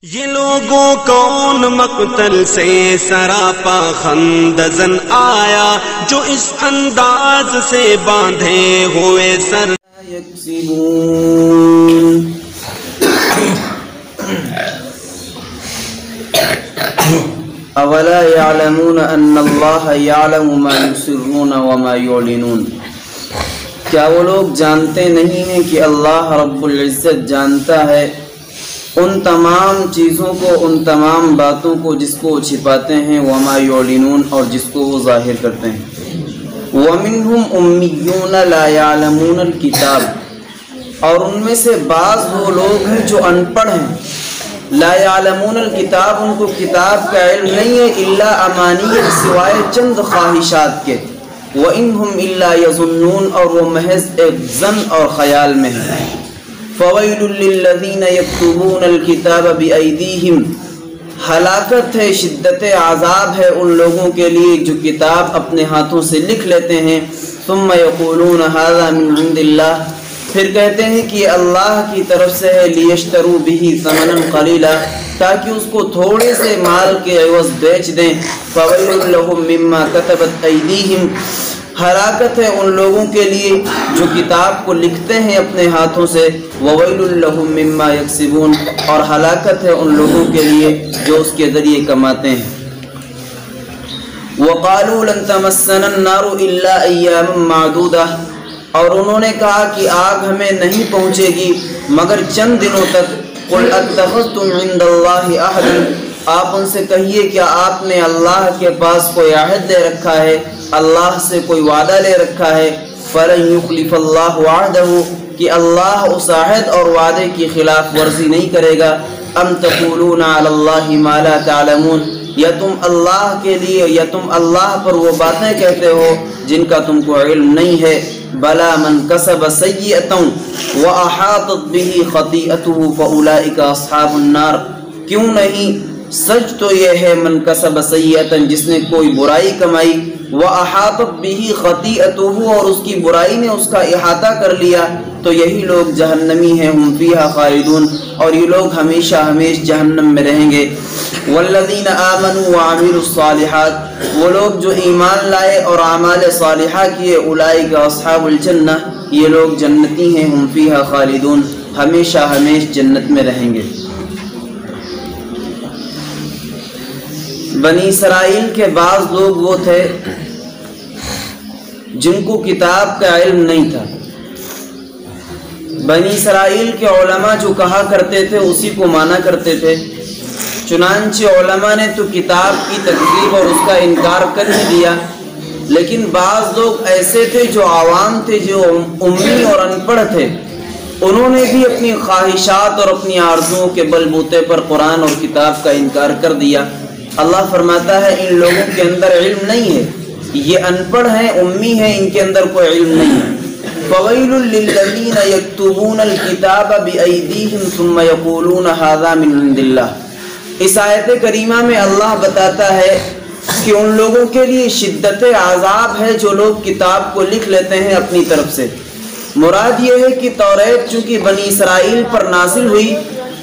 یہ لوگوں کون مقتل سے سراپا خندزن آیا جو اس انداز سے باندھے ہوئے سر یکسبون اولا يعلمون ان اللہ یعلم ما یسرون وما یعلنون، کیا وہ لوگ جانتے نہیں ہیں کہ اللہ رب العزت جانتا ہے ان تمام چیزوں کو، ان تمام باتوں کو جس کو چھپاتے ہیں، وما یعلنون اور جس کو وہ ظاہر کرتے ہیں۔ ومنہم امیون لا یعلمون الکتاب، اور ان میں سے بعض وہ لوگ ہیں جو ان پڑھ ہیں، لا یعلمون الکتاب، ان کو کتاب کا علم نہیں ہے، الا امانی، سوائے چند خواہشات کے، وانہم الا یظنون، اور وہ محض ایک ظن اور خیال میں ہیں۔ فویل للذین یکتبون الکتاب بایدیہم، ہلاکت ہے، شدت عذاب ہے ان لوگوں کے لیے جو کتاب اپنے ہاتھوں سے لکھ لیتے ہیں، ثم یقولون ھذا من عند اللہ، پھر کہتے ہیں کہ اللہ کی طرف سے ہے، لیشتروا بہ ثمنا قلیلا، تاکہ اس کو تھوڑے سے مال کے عوض بیچ دیں۔ فویل لہم مما کتبت ایدیہم، ہلاکت ہے ان لوگوں کے لیے جو کتاب کو لکھتے ہیں اپنے ہاتھوں سے، وویل لہم مما یکسبون، اور ہلاکت ہے ان لوگوں کے لیے جو اس کے ذریعے کماتے ہیں۔ وقالوا لن تمسنا النار الا ایاما معدودہ، اور انہوں نے کہا کہ آگ ہمیں نہیں پہنچے گی مگر چند دنوں تک۔ قل اتخذتم عند اللہ عہدا، آپ ان سے کہیے کہ آپ نے اللہ کے پاس کوئی عہد لے رکھا ہے، اللہ سے کوئی وعدہ لے رکھا ہے، فلن یخلف اللہ وعدہ، کہ اللہ اس عہد اور وعدے کی خلاف ورزی نہیں کرے گا۔ ام تقولون علی اللہ ما لا تعلمون، یا تم اللہ کے لیے، یا تم اللہ پر وہ باتیں کہتے ہو جن کا تم کو علم نہیں ہے۔ بلا من کسب سیئۃ واحاطت بہ خطیئتہ فاولئک اصحاب النار، کیوں نہیں، سچ تو یہ ہے من کسب سیئۃ، جس نے کوئی برائی کمائی، واحاطت بہ خطیئتہ، اور اس کی برائی نے اس کا احاطہ کر لیا، تو یہی لوگ جہنمی ہیں، ہم فیہا خالدون، اور یہ لوگ ہمیشہ ہمیشہ جہنم میں رہیں گے۔ والذین آمنوا وعملوا الصالحات، وہ لوگ جو ایمان لائے اور اعمال صالحہ کیے، اولئک اصحاب الجنہ، یہ لوگ جنتی ہیں، ہم فیہا خالدون، ہمیشہ ہمیشہ جنت میں رہیں گے۔ بنی اسرائیل کے بعض لوگ وہ تھے جن کو کتاب کا علم نہیں تھا۔ بنی اسرائیل کے علماء جو کہا کرتے تھے اسی کو مانا کرتے تھے، چنانچہ علماء نے تو کتاب کی تکذیب اور اس کا انکار کر ہی دیا، لیکن بعض لوگ ایسے تھے جو عوام تھے، جو امی اور ان پڑھ تھے، انہوں نے بھی اپنی خواہشات اور اپنی آرزوؤں کے بل بوتے پر قرآن اور کتاب کا انکار کر دیا۔ اللہ فرماتا ہے ان لوگوں کے اندر علم نہیں ہے، یہ ان پڑھ ہیں، امی ہیں، ان کے اندر کوئی علم نہیں ہے۔ فویل للذین یکتبون الکتاب بایدیہم ثم یقولون ھذا من عند اللہ، اس آیت کریمہ میں اللہ بتاتا ہے کہ ان لوگوں کے لیے شدت عذاب ہے جو لوگ کتاب کو لکھ لیتے ہیں اپنی طرف سے۔ مراد یہ ہے کہ توریت چونکہ بنی اسرائیل پر نازل ہوئی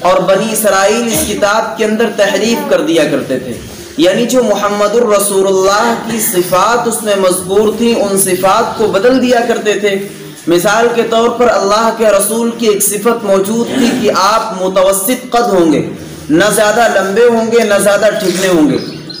اور بنی اسرائیل اس کتاب کے اندر تحریف کر دیا کرتے تھے، یعنی جو محمد الرسول اللہ کی صفات اس میں مذکور تھیں ان صفات کو بدل دیا کرتے تھے۔ مثال کے طور پر اللہ کے رسول کی ایک صفت موجود تھی کہ آپ متوسط قد ہوں گے، نہ زیادہ لمبے ہوں گے نہ زیادہ ٹھکنے ہوں گے۔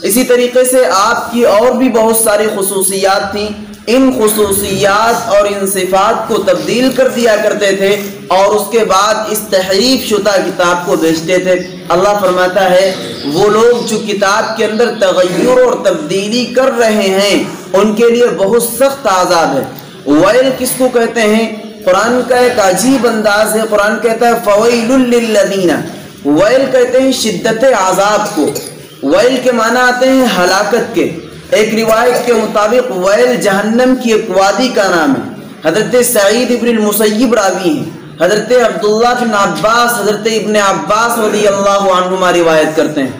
اسی طریقے سے آپ کی اور بھی بہت ساری خصوصیات تھیں، ان خصوصیات اور ان صفات کو تبدیل کر دیا کرتے تھے اور اس کے بعد اس تحریف شدہ کتاب کو بیچتے تھے۔ اللہ فرماتا ہے وہ لوگ جو کتاب کے اندر تغیر اور تبدیلی کر رہے ہیں ان کے لیے بہت سخت عذاب ہے۔ ویل کس کو کہتے ہیں؟ قرآن کا ایک عجیب انداز ہے، قرآن کہتا ہے فویل للذین، ویل کہتے ہیں شدت عذاب کو، ویل کے معنی آتے ہیں ہلاکت کے۔ ایک روایت کے مطابق ویل جہنم کی ایک وادی کا نام ہے۔ حضرت سعید ابن المسیب راوی ہیں، حضرت عبداللہ بن عباس، حضرت ابن عباس رضی اللہ عنہما روایت کرتے ہیں۔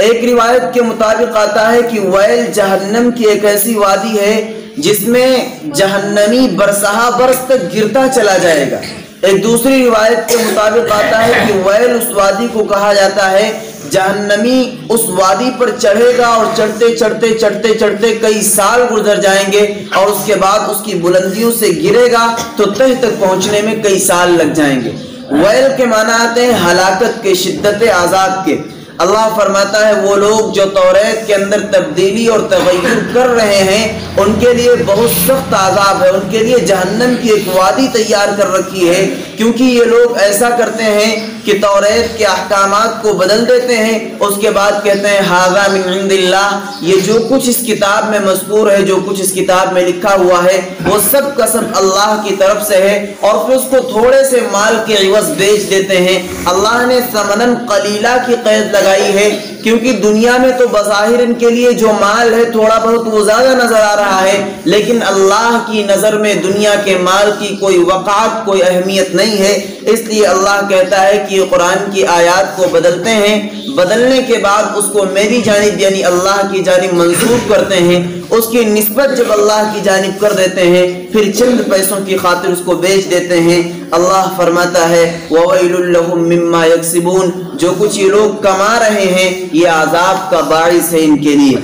ایک روایت کے مطابق آتا ہے کہ ویل جہنم کی ایک ایسی وادی ہے جس میں جہنمی برسہ برس تک گرتا چلا جائے گا۔ ایک دوسری روایت کے مطابق آتا ہے کہ ویل اس وادی کو کہا جاتا ہے، جہنمی اس وادی پر چڑھے گا اور چڑھتے چڑھتے چڑھتے چڑھتے کئی سال گزر جائیں گے، اور اس کے بعد اس کی بلندیوں سے گرے گا تو تہ تک پہنچنے میں کئی سال لگ جائیں گے۔ ویل کے معنی آتے ہیں ہلاکت کے، شدت عذاب کے۔ اللہ فرماتا ہے وہ لوگ جو توریت کے اندر تبدیلی اور تغیر کر رہے ہیں ان کے لیے بہت سخت عذاب ہے، ان کے لیے جہنم کی ایک وادی تیار کر رکھی ہے، کیونکہ یہ لوگ ایسا کرتے ہیں کہ توریت کے احکامات کو بدل دیتے ہیں، اس کے بعد کہتے ہیں ھذا من عند اللہ، یہ جو کچھ اس کتاب میں مذکور ہے، جو کچھ اس کتاب میں لکھا ہوا ہے وہ سب کا سب اللہ کی طرف سے ہے، اور پھر اس کو تھوڑے سے مال کے عوض بیچ دیتے ہیں۔ اللہ نے ثمناً قلیلہ کی قید لگائی ہے، کیونکہ دنیا میں تو بظاہر ان کے لیے جو مال ہے تھوڑا بہت وہ زیادہ نظر آ رہا ہے، لیکن اللہ کی نظر میں دنیا کے مال کی کوئی وقعت، کوئی اہمیت نہیں ہے۔ اس لیے اللہ کہتا ہے کہ قرآن کی آیات کو بدلتے ہیں، بدلنے کے بعد اس کو میری جانب یعنی اللہ کی جانب منسوب کرتے ہیں، اس کی نسبت جب اللہ کی جانب کر دیتے ہیں پھر چند پیسوں کی خاطر اس کو بیچ دیتے ہیں۔ اللہ فرماتا ہے وَوَيْلٌ لَهُم مِّمَّا يَكْسِبُونَ، جو کچھ یہ لوگ کما رہے ہیں یہ عذاب کا باعث ہے ان کے لیے۔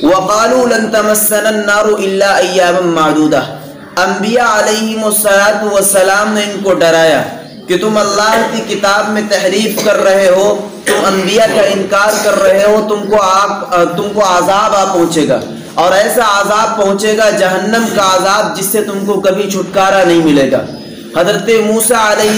وَقَالُوا لَن تَمَسَّنَا النَّارُ إِلَّا أَيَّامًا مَّعْدُودَةً، انبیاء علیہم السلام نے ان کو ڈرایا کہ تم اللہ کی کتاب میں تحریف کر رہے ہو، تم انبیاء کا انکار کر رہے ہو، تم کو عذاب آ پہنچے گا، اور ایسا عذاب پہنچے گا جہنم کا عذاب جس سے تم کو کبھی چھٹکارا نہیں ملے گا۔ حضرت موسیٰ علیہ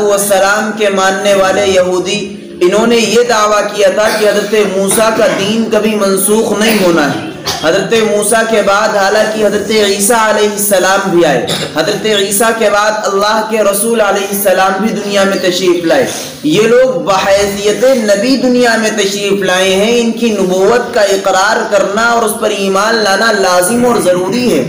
السلام کے ماننے والے یہودی انہوں نے یہ دعویٰ کیا تھا کہ حضرت موسیٰ کا دین کبھی منسوخ نہیں ہونا ہے۔ حضرت موسیٰ کے بعد حالانکہ حضرت عیسیٰ علیہ السلام بھی آئے، حضرت عیسیٰ کے بعد اللہ کے رسول علیہ السلام بھی دنیا میں تشریف لائے، یہ لوگ بحیثیت نبی دنیا میں تشریف لائے ہیں، ان کی نبوت کا اقرار کرنا اور اس پر ایمان لانا لازم اور ضروری ہے۔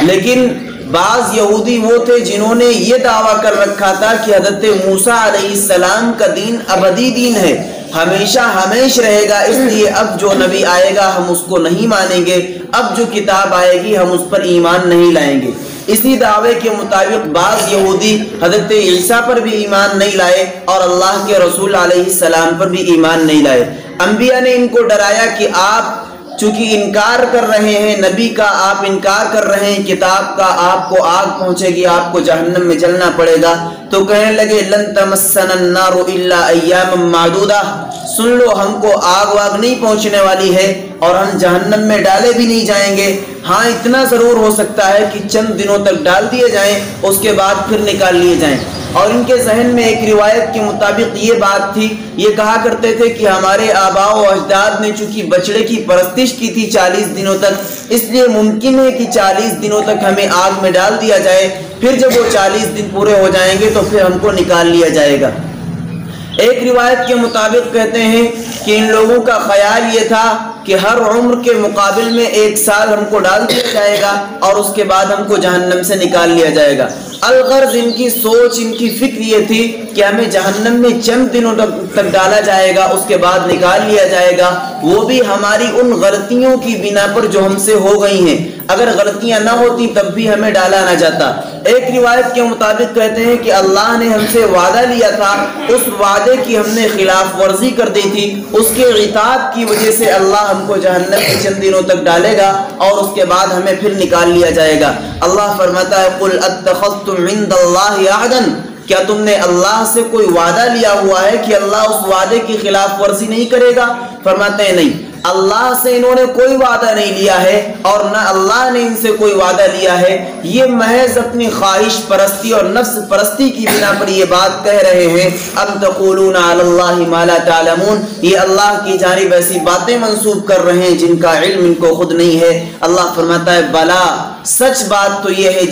لیکن بعض یہودی وہ تھے جنہوں نے یہ دعویٰ کر رکھا تھا کہ حضرت موسیٰ علیہ السلام کا دین ابدی دین ہے، ہمیشہ ہمیش رہے گا، اس لیے اب جو نبی آئے گا ہم اس کو نہیں مانیں گے، اب جو کتاب آئے گی ہم اس پر ایمان نہیں لائیں گے۔ اسی دعوے کے مطابق بعض یہودی حضرت عیسیٰ پر بھی ایمان نہیں لائے اور اللہ کے رسول علیہ السلام پر بھی ایمان نہیں لائے۔ انبیاء نے ان کو ڈرایا کہ آپ چونکہ انکار کر رہے ہیں نبی کا، آپ انکار کر رہے ہیں کتاب کا، آپ کو آگ پہنچے گی، آپ کو جہنم میں جلنا پڑے گا، تو کہنے لگے لن تمسنا النار الا ایاما معدودہ، سن لو ہم کو آگ واگ نہیں پہنچنے والی ہے اور ہم جہنم میں ڈالے بھی نہیں جائیں گے، ہاں اتنا ضرور ہو سکتا ہے کہ چند دنوں تک ڈال دیے جائیں اس کے بعد پھر نکال لیے جائیں۔ اور ان کے ذہن میں ایک روایت کے مطابق یہ بات تھی، یہ کہا کرتے تھے کہ ہمارے آباء و اجداد نے چونکہ بچڑے کی پرستش کی تھی 40 دنوں تک، اس لیے ممکن ہے کہ 40 دنوں تک ہمیں آگ میں ڈال دیا جائے، پھر جب وہ 40 دن پورے ہو جائیں گے تو پھر ہم کو نکال لیا جائے گا۔ ایک روایت کے مطابق کہتے ہیں کہ ان لوگوں کا خیال یہ تھا کہ ہر عمر کے مقابل میں 1 سال ہم کو ڈال دیا جائے گا اور اس کے بعد ہم کو جہنم سے نکال لیا جائے گا۔ الغرض ان کی سوچ، ان کی فکر یہ تھی کہ ہمیں جہنم میں چند دنوں تک ڈالا جائے گا، اس کے بعد نکال لیا جائے گا، وہ بھی ہماری ان غلطیوں کی بنا پر جو ہم سے ہو گئی ہیں، اگر غلطیاں نہ ہوتی تب بھی ہمیں ڈالا نہ جاتا۔ ایک روایت کے مطابق کہتے ہیں کہ اللہ نے ہم سے وعدہ لیا تھا، اس وعدے کی ہم نے خلاف ورزی کر دی تھی، اس کے عتاب کی وجہ سے اللہ ہم کو جہنم میں چند دنوں تک ڈالے گا اور اس کے بعد ہمیں پھر نکال لیا جائے گا۔ اللہ فرماتا ہے قل اتخذتم عند اللہ عہدا، کیا تم نے اللہ سے کوئی وعدہ لیا ہوا ہے کہ اللہ اس وعدے کی خلاف ورزی نہیں کرے گا؟ فرماتے ہیں نہیں، اللہ سے انہوں نے کوئی وعدہ نہیں لیا ہے اور نہ اللہ نے ان سے کوئی وعدہ لیا ہے، یہ محض اپنی خواہش پرستی اور نفس پرستی کی بنا پر یہ بات کہہ رہے ہیں۔ ام تقولون علی اللہ ما لا تعلمون، یہ اللہ کی جانب ایسی باتیں منسوب کر رہے ہیں جن کا علم ان کو خود نہیں ہے۔ اللہ فرماتا ہے بلا، سچ بات تو یہ ہے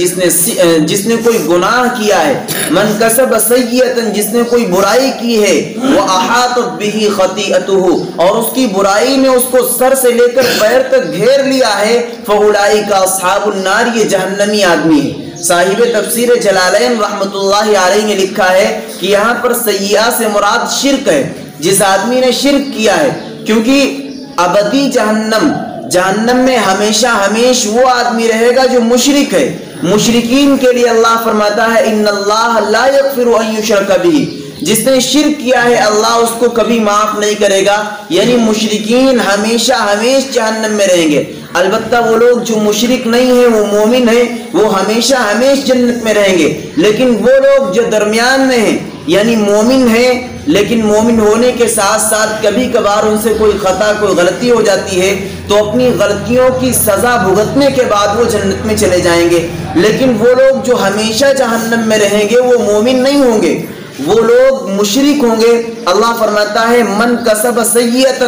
جس نے کوئی گناہ کیا ہے، من کسب سیئتا، جس نے کوئی برائی کی ہے، وَأَحَاطَتْ بِهِ خَطِيئَتُهُ، اور اس کی برائی نے اس کو سر سے لے کر پیر تک گھیر لیا ہے، فَأُولَئِكَ أَصْحَابُ النَّارِ، یہ جہنمی آدمی ہے۔ صاحب تفسیر جلالین رحمۃ اللہ علیہ نے لکھا ہے کہ یہاں پر سیئہ سے مراد شرک ہے، جس آدمی نے شرک کیا ہے، کیونکہ ابدی جہنم میں ہمیشہ ہمیش وہ آدمی رہے گا جو مشرک ہے۔ مشرکین کے لیے اللہ فرماتا ہے ان اللہ لا یغفر ان یشرک بہ، جس نے شرک کیا ہے اللہ اس کو کبھی معاف نہیں کرے گا، یعنی مشرکین ہمیشہ ہمیشہ جہنم میں رہیں گے۔ البتہ وہ لوگ جو مشرک نہیں ہیں، وہ مومن ہیں، وہ ہمیشہ ہمیشہ جنت میں رہیں گے۔ لیکن وہ لوگ جو درمیان میں ہیں، یعنی مومن ہیں لیکن مومن ہونے کے ساتھ ساتھ کبھی کبھار ان سے کوئی خطا کوئی غلطی ہو جاتی ہے تو اپنی غلطیوں کی سزا بھگتنے کے بعد وہ جنت میں چلے جائیں گے۔ لیکن وہ لوگ جو ہمیشہ جہنم میں رہیں گے وہ مومن نہیں ہوں گے، وہ لوگ مشرک ہوں گے۔ اللہ فرماتا ہے من کسب سیئۃ،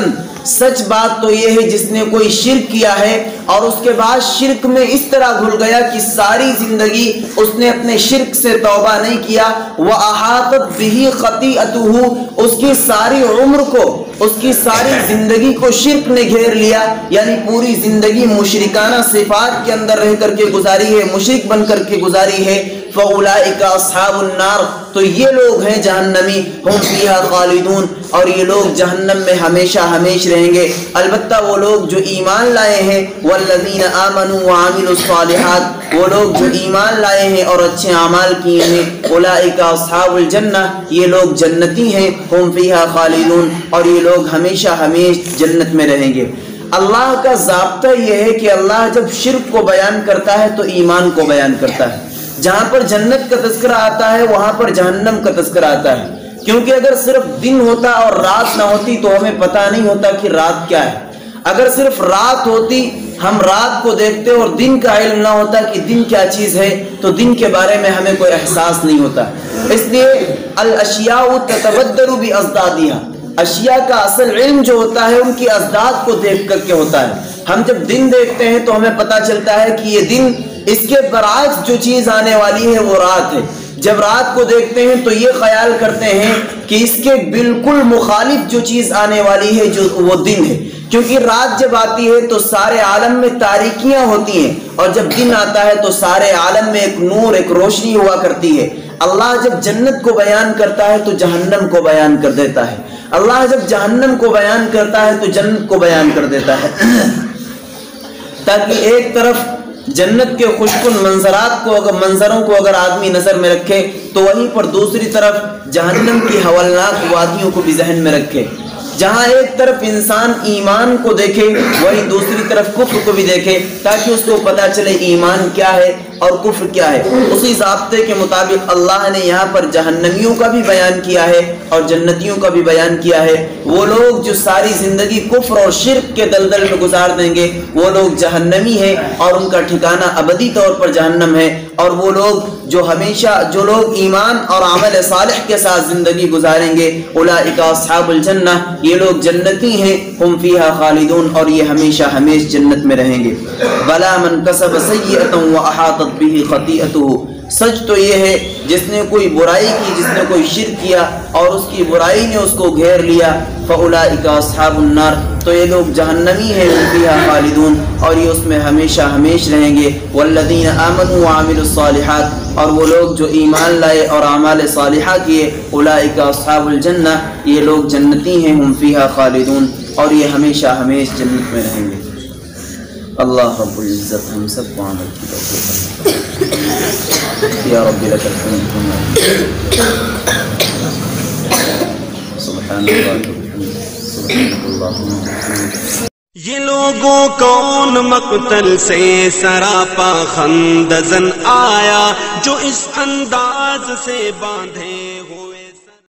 سچ بات تو یہ ہے جس نے کوئی شرک کیا ہے اور اس کے بعد شرک میں اس طرح گھل گیا کہ ساری زندگی اس نے اپنے شرک سے توبہ نہیں کیا، وَأَحَاطَتْ بِهِ خَطِيئَتُهُ، اس کی ساری عمر کو، اس کی ساری زندگی کو شرک نے گھیر لیا، یعنی پوری زندگی مشرکانہ صفات کے اندر رہ کر کے گزاری ہے، مشرک بن کر کے گزاری ہے، فَأُولَئِكَ أَصْحَابُ النَّارِ، تو یہ لوگ ہیں جہنمی، ہم فیہا خالدون، اور یہ لوگ جہنم میں ہمیشہ ہمیشہ رہیں گے۔ البتہ وہ لوگ جو ایمان لائے ہیں، والذین آمنوا وعملوا الصالحات، وہ لوگ جو ایمان لائے ہیں اور اچھے اعمال کیے ہیں، اولئک اصحاب الجنہ، یہ لوگ جنتی ہیں، ہم فیہا خالدون، اور یہ لوگ ہمیشہ ہمیشہ جنت میں رہیں گے۔ اللہ کا ضابطہ یہ ہے کہ اللہ جب شرک کو بیان کرتا ہے تو ایمان کو بیان کرتا ہے۔ جہاں پر جنت کا تذکرہ آتا ہے وہاں پر جہنم کا تذکرہ آتا ہے، کیونکہ اگر صرف دن ہوتا اور رات نہ ہوتی تو ہمیں پتہ نہیں ہوتا کہ رات کیا ہے۔ اگر صرف رات ہوتی، ہم رات کو دیکھتے اور دن کا علم نہ ہوتا کہ دن کیا چیز ہے تو دن کے بارے میں ہمیں کوئی احساس نہیں ہوتا۔ اس لیے الاشیاء تتبدل بازدادها، اشیاء کا اصل علم جو ہوتا ہے ان کی ازداد کو دیکھ کر کے ہوتا ہے۔ ہم جب دن دیکھتے ہیں تو ہمیں پتہ چلتا ہے کہ یہ دن، اس کے برعکس جو چیز آنے والی ہے وہ رات ہے۔ جب رات کو دیکھتے ہیں تو یہ خیال کرتے ہیں کہ اس کے بالکل مخالف جو چیز آنے والی ہے جو وہ دن ہے، کیونکہ رات جب آتی ہے تو سارے عالم میں تاریکیاں ہوتی ہیں، اور جب دن آتا ہے تو سارے عالم میں ایک نور، ایک روشنی ہوا کرتی ہے۔ اللہ جب جنت کو بیان کرتا ہے تو جہنم کو بیان کر دیتا ہے، اللہ جب جہنم کو بیان کرتا ہے تو جنت کو بیان کر دیتا ہے، تاکہ ایک طرف جنت کے خوشکن منظروں کو اگر آدمی نظر میں رکھے تو وہیں پر دوسری طرف جہنم کی ہولناک وادیوں کو بھی ذہن میں رکھے۔ جہاں ایک طرف انسان ایمان کو دیکھے وہیں دوسری طرف کفر کو بھی دیکھے، تاکہ اس کو پتہ چلے ایمان کیا ہے اور کفر کیا ہے۔ اسی ضابطے کے مطابق اللہ نے یہاں پر جہنمیوں کا بھی بیان کیا ہے اور جنتیوں کا بھی بیان کیا ہے۔ وہ لوگ جو ساری زندگی کفر اور شرک کے دلدل میں گزار دیں گے وہ لوگ جہنمی ہیں اور ان کا ٹھکانہ ابدی طور پر جہنم ہے، اور وہ لوگ جو لوگ ایمان اور عمل صالح کے ساتھ زندگی گزاریں گے، اولئک اصحاب الجنہ، یہ لوگ جنتی ہیں، ہم فیہا خالدون، اور یہ ہمیشہ ہمیشہ جنت میں رہیں گے۔ بلا من کسب سیئۃ واحاطت بہ خطیئتہ، سچ تو یہ ہے جس نے کوئی برائی کی، جس نے کوئی شرک کیا اور اس کی برائی نے اس کو گھیر لیا، فاولئک اصحاب النار، تو یہ لوگ جہنمی ہیں، ہم فیہا خالدون، اور یہ اس میں ہمیشہ ہمیشہ رہیں گے۔ والذین آمنوا وعملوا الصالحات، اور وہ لوگ جو ایمان لائے اور اعمال صالحہ کیے، اولئک اصحاب الجنہ، یہ لوگ جنتی ہیں، ہم فیہا خالدون، اور یہ ہمیشہ ہمیشہ جنت میں رہیں گے۔ اللہ رب العزت ہم سب کو عمل کی توفیق عطا یا رب لک الحمد سبحان اللہ وبحمدہ سبحان اللہ وبحمدہ۔ یہ لوگوں کون مقتل سے سراپا خندزن آیا جو اس انداز سے باندھے